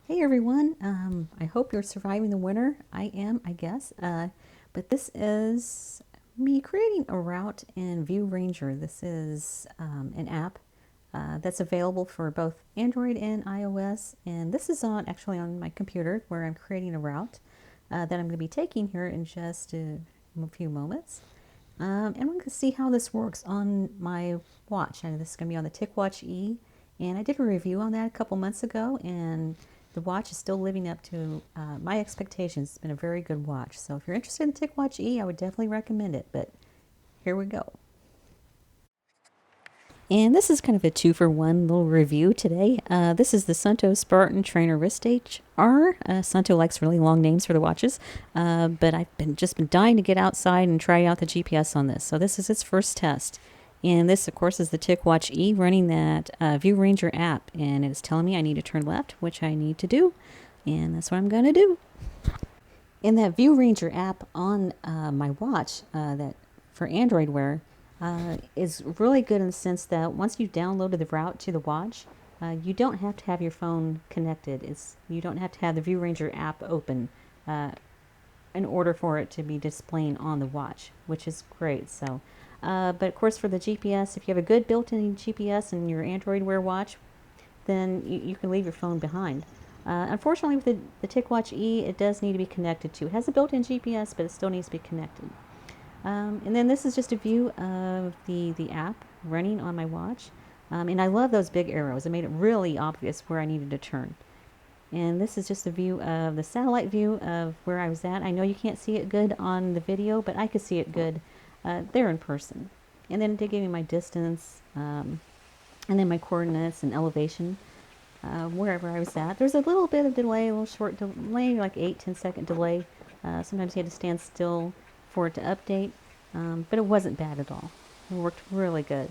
Hey everyone, I hope you're surviving the winter. I am, I guess. But this is me creating a route in View Ranger. This is an app that's available for both Android and iOS. And this is on actually on my computer where I'm creating a route that I'm going to be taking here in just a few moments. And we're going to see how this works on my watch. This is going to be on the Ticwatch E. And I did a review on that a couple months ago, and the watch is still living up to my expectations. It's been a very good watch. So if you're interested in Ticwatch E, I would definitely recommend it. But here we go. And this is kind of a 2-for-1 little review today. This is the Sunnto Spartan Trainer Wrist HR. Sunnto likes really long names for the watches, but I've just been dying to get outside and try out the GPS on this. So this is its first test. And this, of course, is the Ticwatch E running that View Ranger app. And it is telling me I need to turn left, which I need to do. And that's what I'm going to do. In that View Ranger app on my watch, that for Android Wear, is really good in the sense that once you've downloaded the route to the watch, you don't have to have your phone connected. You don't have to have the View Ranger app open in order for it to be displaying on the watch, which is great. So, but of course for the GPS, if you have a good built-in GPS in your Android Wear watch, then you can leave your phone behind. Unfortunately, with the Ticwatch E, it does need to be connected to. It has a built-in GPS, but it still needs to be connected. And then this is just a view of the app running on my watch. And I love those big arrows. It made it really obvious where I needed to turn. And this is just a view of the satellite view of where I was at. I know you can't see it good on the video, but I could see it good there in person. And then it did give me my distance, and then my coordinates and elevation, wherever I was at. There's a little bit of delay, a little short delay, like 8-10 second delay. Sometimes you had to stand still for it to update, but it wasn't bad at all. It worked really good.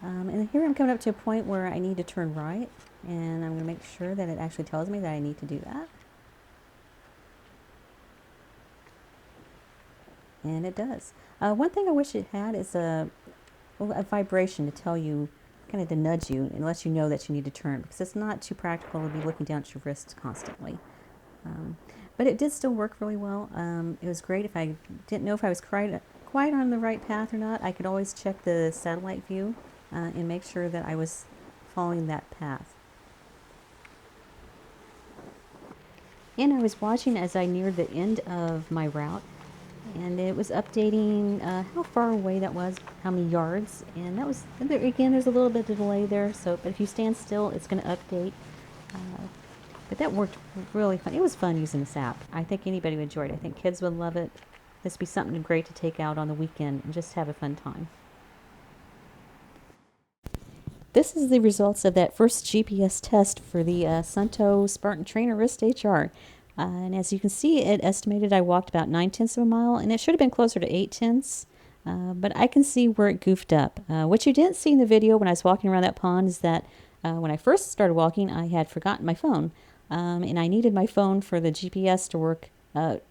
And here I'm coming up to a point where I need to turn right, and I'm going to make sure that it actually tells me that I need to do that. And it does. One thing I wish it had is a vibration to tell you, kind of to nudge you and let you know that you need to turn, because it's not too practical to be looking down at your wrists constantly. But it did still work really well. It was great. If I didn't know if I was quite on the right path or not, I could always check the satellite view and make sure that I was following that path. And I was watching as I neared the end of my route, and it was updating how far away that was, how many yards, and that was, again, there's a little bit of delay there, so, but if you stand still, it's going to update. But that worked really fun. It was fun using this app. I think anybody would enjoy it. I think kids would love it. This would be something great to take out on the weekend and just have a fun time. This is the results of that first GPS test for the Sunnto Spartan Trainer Wrist HR. And as you can see, it estimated I walked about 9/10 of a mile, and it should have been closer to 8/10. But I can see where it goofed up. What you didn't see in the video when I was walking around that pond is that when I first started walking, I had forgotten my phone. And I needed my phone for the GPS to work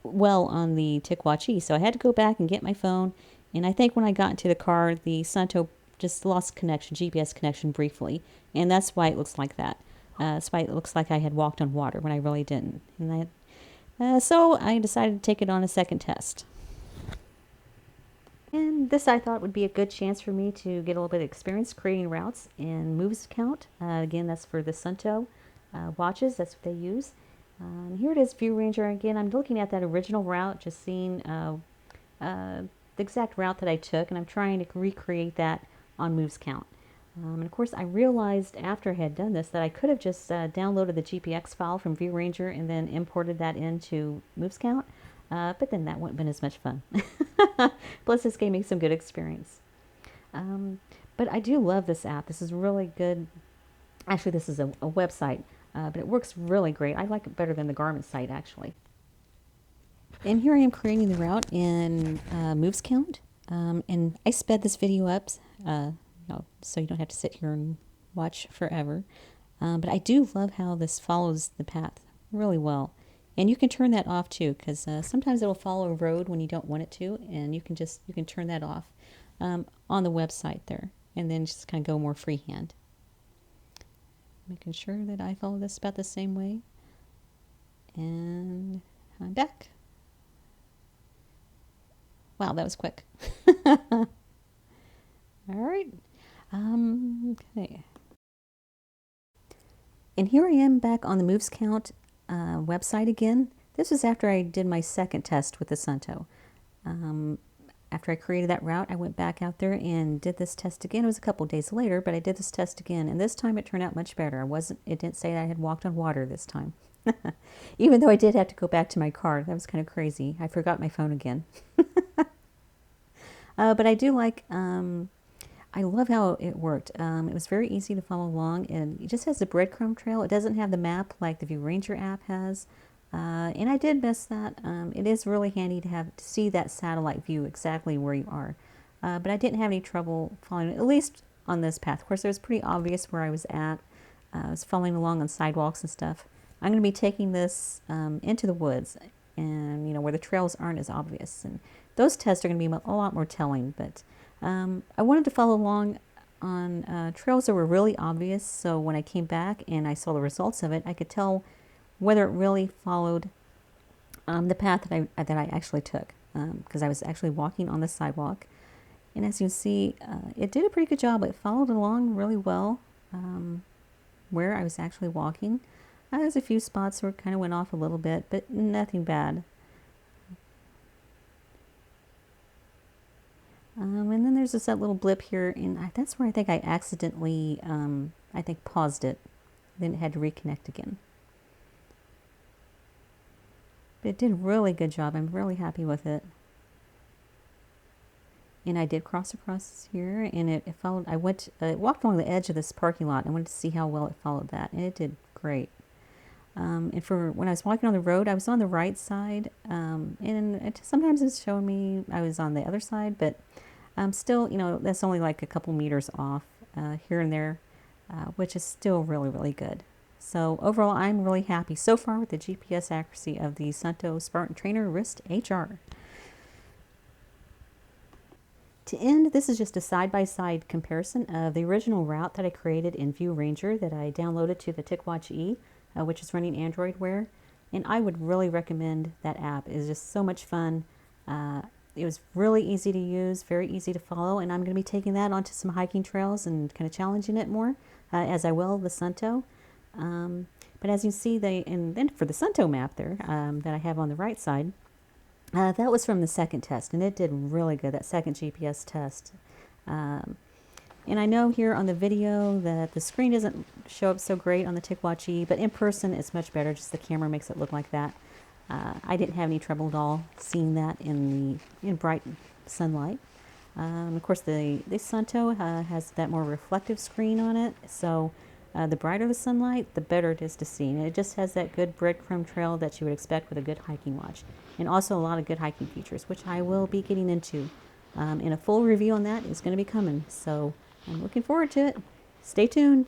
well on the Ticwatch E. So I had to go back and get my phone. And I think when I got into the car, the Sunnto just lost connection, GPS connection briefly. And that's why it looks like that. That's why it looks like I had walked on water when I really didn't. And so I decided to take it on a second test. And this I thought would be a good chance for me to get a little bit of experience creating routes in moves count. Again, that's for the Sunnto watches. That's what they use. Here it is, View Ranger. Again, I'm looking at that original route, just seeing the exact route that I took, and I'm trying to recreate that on moves count. And of course, I realized after I had done this that I could have just downloaded the GPX file from View Ranger and then imported that into moves count. But then that wouldn't have been as much fun. Plus, this gave me some good experience. But I do love this app. This is really good. Actually, this is a website, but it works really great. I like it better than the Garmin site, actually. And here I am creating the route in moves count. And I sped this video up so you don't have to sit here and watch forever. But I do love how this follows the path really well. And you can turn that off too, because sometimes it will follow a road when you don't want it to, and you can turn that off on the website there, and then just kind of go more freehand. Making sure that I follow this about the same way. And I'm back. Wow, that was quick. All right. Okay. And here I am back on the moves count website again. This was after I did my second test with the Sunnto. After I created that route, I went back out there and did this test again. It was a couple days later, but I did this test again, and this time it turned out much better. It didn't say that I had walked on water this time. Even though I did have to go back to my car. That was kind of crazy. I forgot my phone again. But I do like, I love how it worked. It was very easy to follow along, and it just has the breadcrumb trail. It doesn't have the map like the View Ranger app has. And I did miss that. It is really handy to see that satellite view exactly where you are. But I didn't have any trouble following it, at least on this path. Of course, it was pretty obvious where I was at. I was following along on sidewalks and stuff. I'm going to be taking this into the woods, and where the trails aren't as obvious. And those tests are going to be a lot more telling. But I wanted to follow along on trails that were really obvious. So when I came back and I saw the results of it, I could tell whether it really followed the path that I actually took, because I was actually walking on the sidewalk. And as you can see, it did a pretty good job. It followed along really well where I was actually walking. There's a few spots where it kind of went off a little bit, but nothing bad. And then there's just that little blip here, and that's where I think I accidentally, paused it. Then it had to reconnect again. But it did a really good job. I'm really happy with it. And I did cross across here, and it followed. I walked along the edge of this parking lot. I wanted to see how well it followed that, and it did great. And for when I was walking on the road, I was on the right side, and sometimes it's showing me I was on the other side, but still, that's only like a couple meters off here and there, which is still really, really good. So overall, I'm really happy so far with the GPS accuracy of the Sunnto Spartan Trainer Wrist HR. To end, this is just a side-by-side comparison of the original route that I created in View Ranger that I downloaded to the Ticwatch E, which is running Android Wear. And I would really recommend that app. It is just so much fun. It was really easy to use, very easy to follow, and I'm going to be taking that onto some hiking trails and kind of challenging it more, as I will the Sunnto. But as you see, and then for the Sunnto map there that I have on the right side, that was from the second test, and it did really good, that second GPS test. And I know here on the video that the screen doesn't show up so great on the Ticwatch E, but in person it's much better, just the camera makes it look like that. I didn't have any trouble at all seeing that in bright sunlight. Of course, the Sunnto has that more reflective screen on it, so the brighter the sunlight, the better it is to see. And it just has that good breadcrumb trail that you would expect with a good hiking watch. And also a lot of good hiking features, which I will be getting into. And a full review on that is going to be coming. So I'm looking forward to it. Stay tuned.